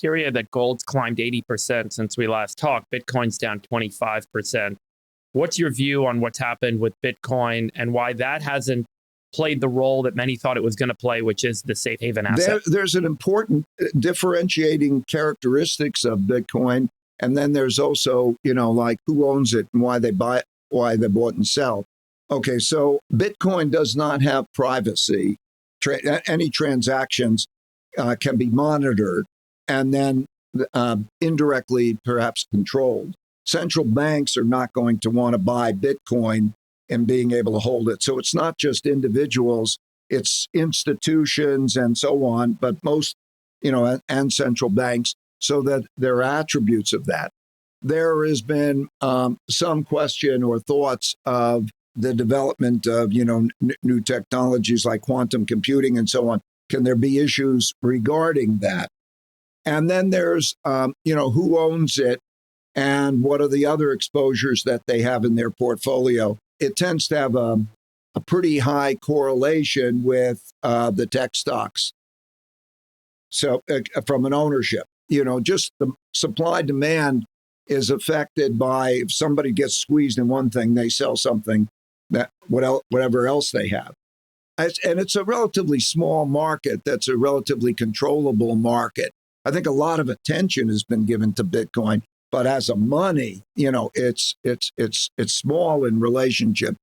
Curia that gold's climbed 80% since we last talked. Bitcoin's down 25%. What's your view on what's happened with Bitcoin and why that hasn't played the role that many thought it was going to play, which is the safe haven asset? There's an important differentiating characteristics of Bitcoin. And then there's also, like who owns it and why they bought and sell. Okay, so Bitcoin does not have privacy. Any transactions can be monitored and then indirectly perhaps controlled. Central banks are not going to want to buy Bitcoin and being able to hold it. So it's not just individuals, it's institutions and so on, but most, and central banks, so that there are attributes of that. There has been some question or thoughts of the development of, new technologies like quantum computing and so on. Can there be issues regarding that? And then there's, who owns it and what are the other exposures that they have in their portfolio. It tends to have a pretty high correlation with the tech stocks. So from an ownership, just the supply demand is affected by if somebody gets squeezed in one thing, they sell something that whatever else they have. And it's a relatively small market. That's a relatively controllable market. I think a lot of attention has been given to Bitcoin, but as a money, it's small in relationship